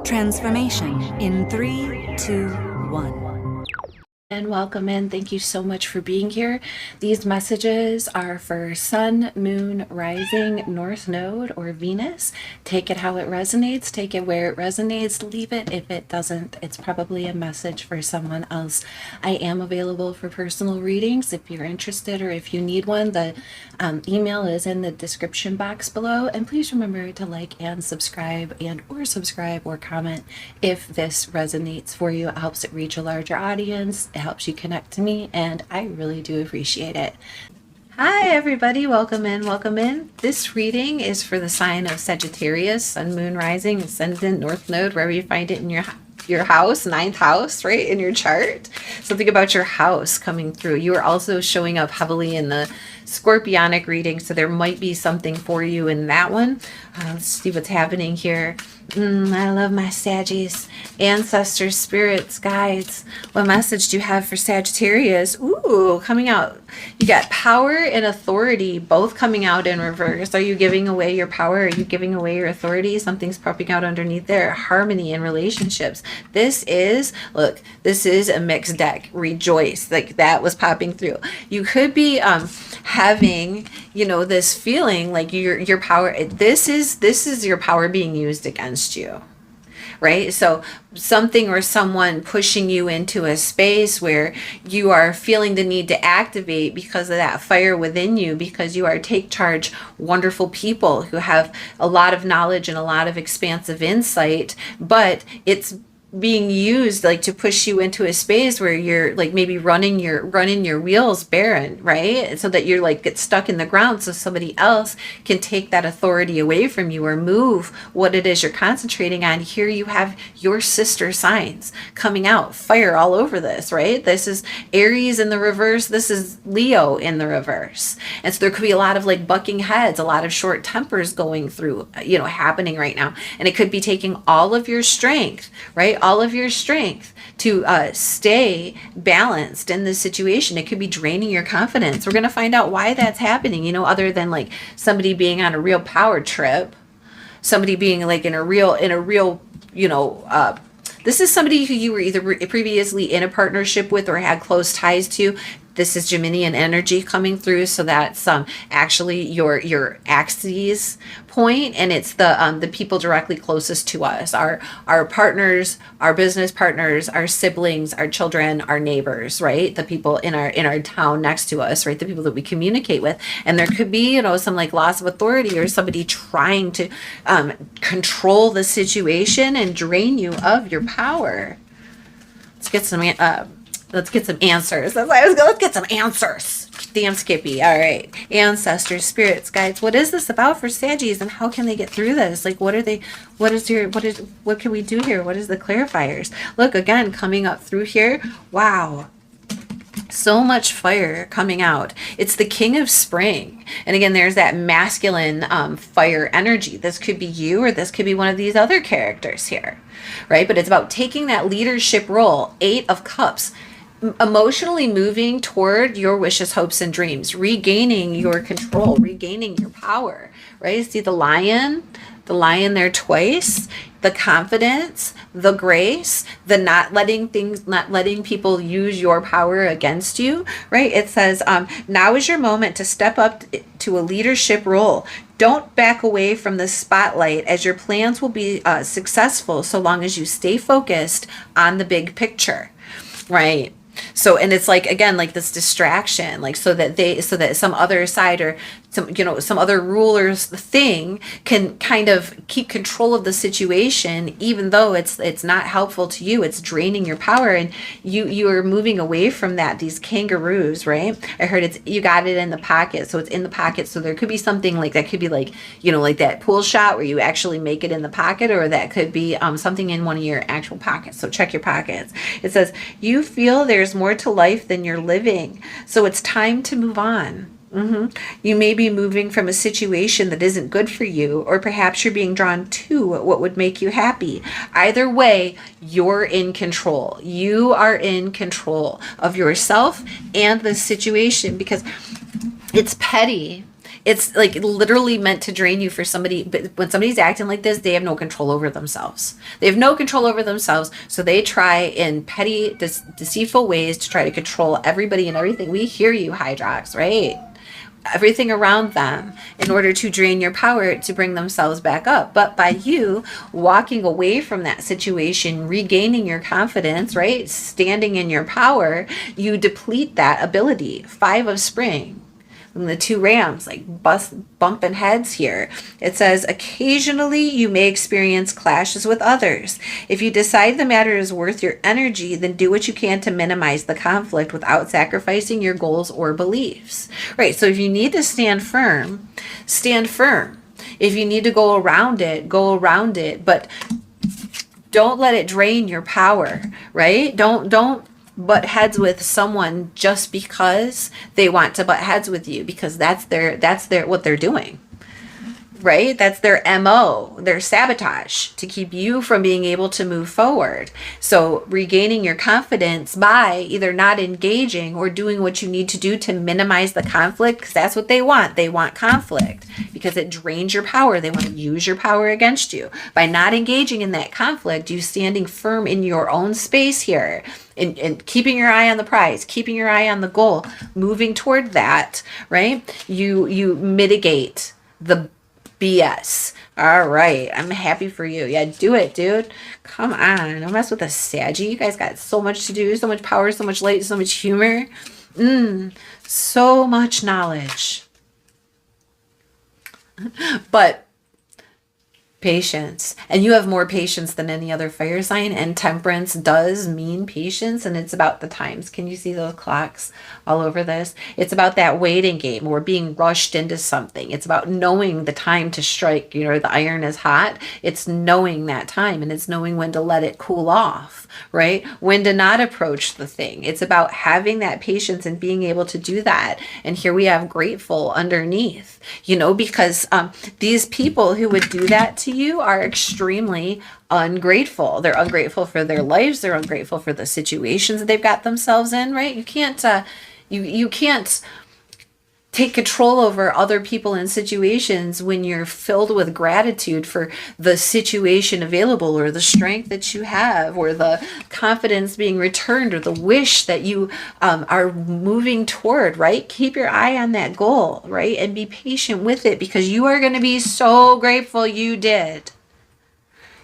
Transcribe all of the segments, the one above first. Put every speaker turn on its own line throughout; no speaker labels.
Transformation in 3, 2, 1.
And welcome in. Thank you so much for being here. These messages are for Sun, Moon, Rising, North Node, or Venus. Take it how it resonates. Take it where it resonates. Leave it if it doesn't. It's probably a message for someone else. I am available for personal readings if you're interested or if you need one. The email is in the description box below. And please remember to like and subscribe or comment if this resonates for you. It helps it reach a larger audience. It helps you connect to me, and I really do appreciate it. Hi everybody, welcome in, welcome in. This reading is for the sign of Sagittarius, Sun, Moon, Rising, Ascendant, North Node, wherever you find it in your house, ninth house, right, in your chart. Something about your house coming through. You are also showing up heavily in the Scorpionic reading, so there might be something for you in that one. Let's see what's happening here. I love my Saggies. Ancestors, spirits, guides. What message do you have for Sagittarius? Ooh, coming out. You got power and authority both coming out in reverse. Are you giving away your power? Are you giving away your authority? Something's popping out underneath there. Harmony in relationships. This is a mixed deck. Rejoice. Like that was popping through. You could be having, this feeling like your power, this is your power being used against you, right? So something or someone pushing you into a space where you are feeling the need to activate because of that fire within you, because you are take charge, wonderful people who have a lot of knowledge and a lot of expansive insight, but it's being used like to push you into a space where you're like maybe running your wheels barren, right? So that you're like get stuck in the ground so somebody else can take that authority away from you or move what it is you're concentrating on. Here you have your sister signs coming out, fire all over this, right? This is Aries in the reverse. This is Leo in the reverse. And so there could be a lot of like bucking heads, a lot of short tempers going through, happening right now. And it could be taking all of your strength, right? All of your strength to stay balanced in this situation. It could be draining your confidence. We're going to find out why that's happening, other than like somebody being on a real power trip, somebody being like in a real, this is somebody who you were either previously in a partnership with or had close ties to. This is Geminian energy coming through, so that's actually your axis point, and it's the people directly closest to us, our partners, our business partners, our siblings, our children, our neighbors, right? The people in our town next to us, right? The people that we communicate with. And there could be some like loss of authority or somebody trying to control the situation and drain you of your power. Let's get some answers. That's why I was going, let's get some answers. Damn Skippy. All right. Ancestors, spirits, guides. What is this about for Saggies and how can they get through this? Like, what can we do here? What is the clarifiers? Look, again, coming up through here. Wow. So much fire coming out. It's the King of Spring. And again, there's that masculine fire energy. This could be you or this could be one of these other characters here, right? But it's about taking that leadership role. 8 of Cups. Emotionally moving toward your wishes, hopes, and dreams, regaining your control, regaining your power, right? See the lion there twice, the confidence, the grace, the not letting people use your power against you, right? It says, now is your moment to step up to a leadership role. Don't back away from the spotlight, as your plans will be successful so long as you stay focused on the big picture, right? So, and it's like, again, like this distraction, like so that some other side or some other ruler's thing can kind of keep control of the situation, even though it's not helpful to you. It's draining your power, and you are moving away from that. These kangaroos, right? I heard you got it in the pocket, so it's in the pocket. So there could be something like that. Could be like like that pool shot where you actually make it in the pocket, or that could be something in one of your actual pockets. So check your pockets. It says you feel there's more to life than you're living, so it's time to move on. You may be moving from a situation that isn't good for you, or perhaps you're being drawn to what would make you happy. Either way, you're in control. You are in control of yourself and the situation, because it's petty. It's like literally meant to drain you for somebody. But when somebody's acting like this, they have no control over themselves. They have no control over themselves. So they try in petty, deceitful ways to try to control everybody and everything. We hear you, Hydrox, right? Everything around them in order to drain your power to bring themselves back up. But by you walking away from that situation, regaining your confidence, right? Standing in your power, you deplete that ability. 5 of spring. And the 2 rams like bumping heads here. It says, occasionally you may experience clashes with others. If you decide the matter is worth your energy, then do what you can to minimize the conflict without sacrificing your goals or beliefs. Right. So if you need to stand firm, stand firm. If you need to go around it, go around it. But don't let it drain your power, right? Don't butt heads with someone just because they want to butt heads with you, because that's their what they're doing, right? That's their MO, their sabotage to keep you from being able to move forward. So regaining your confidence by either not engaging or doing what you need to do to minimize the conflict, because that's what they want. They want conflict because it drains your power. They want to use your power against you. By not engaging in that conflict, you standing firm in your own space here, and keeping your eye on the prize, keeping your eye on the goal, moving toward that, right? You mitigate the BS. All right. I'm happy for you. Yeah, do it, dude. Come on. Don't mess with a Saggy. You guys got so much to do, so much power, so much light, so much humor. So much knowledge. But patience, and you have more patience than any other fire sign, and temperance does mean patience, and it's about the times. Can you see those clocks all over this? It's about that waiting game or being rushed into something. It's about knowing the time to strike. You know, the iron is hot. It's knowing that time, and it's knowing when to let it cool off, right? When to not approach the thing. It's about having that patience and being able to do that. And here we have grateful underneath, you know, because these people who would do that to you are extremely ungrateful. They're ungrateful for their lives. They're ungrateful for the situations that they've got themselves in, right? You can't, you can't take control over other people and situations when you're filled with gratitude for the situation available, or the strength that you have, or the confidence being returned, or the wish that you are moving toward, right? Keep your eye on that goal, right? And be patient with it, because you are going to be so grateful you did.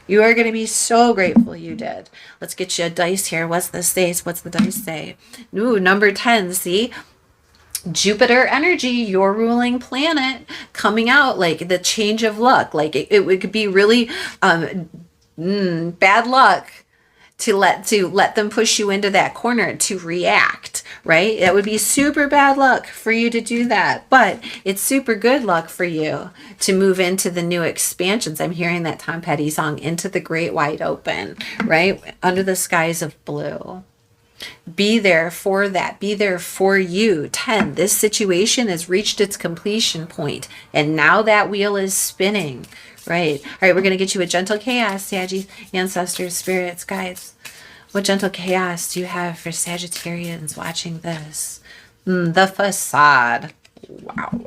You are going to be so grateful you did. Let's get you a dice here. What's the dice? What's the dice say? Ooh, number 10, see? Jupiter energy, your ruling planet, coming out, like the change of luck. Like it could be really bad luck to let them push you into that corner to react, right? It would be super bad luck for you to do that, but it's super good luck for you to move into the new expansions. I'm hearing that Tom Petty song, Into the Great Wide Open, right? Under the skies of blue. Be there for that. Be there for you. 10. This situation has reached its completion point, and now that wheel is spinning. Right. All right. We're going to get you a gentle chaos, Saggy, ancestors, spirits, guides. What gentle chaos do you have for Sagittarians watching this? The facade. Wow.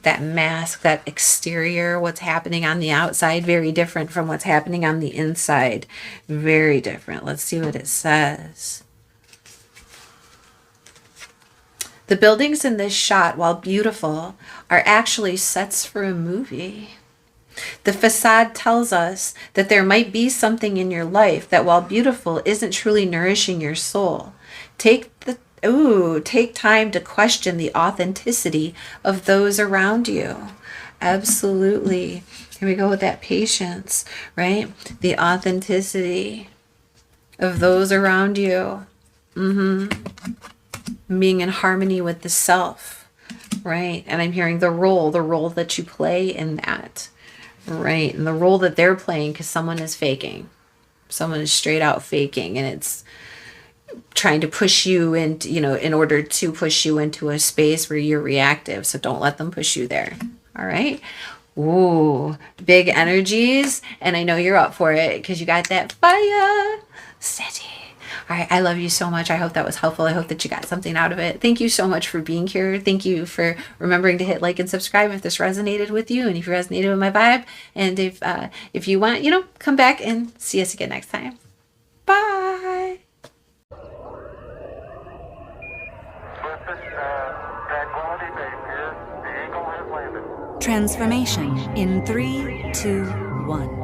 That mask, that exterior, what's happening on the outside, very different from what's happening on the inside. Very different. Let's see what it says. The buildings in this shot, while beautiful, are actually sets for a movie. The facade tells us that there might be something in your life that, while beautiful, isn't truly nourishing your soul. Take time to question the authenticity of those around you. Absolutely. Here we go with that patience, right? The authenticity of those around you. Being in harmony with the self, right? And I'm hearing the role that you play in that, right? And the role that they're playing, because someone is faking. Someone is straight out faking, and it's trying to push you into, in order to push you into a space where you're reactive. So don't let them push you there. All right. Ooh, big energies. And I know you're up for it because you got that fire. Steady. All right. I love you so much. I hope that was helpful. I hope that you got something out of it. Thank you so much for being here. Thank you for remembering to hit like and subscribe if this resonated with you and if you resonated with my vibe. And if you want, come back and see us again next time. Bye.
Transformation in 3, 2, 1.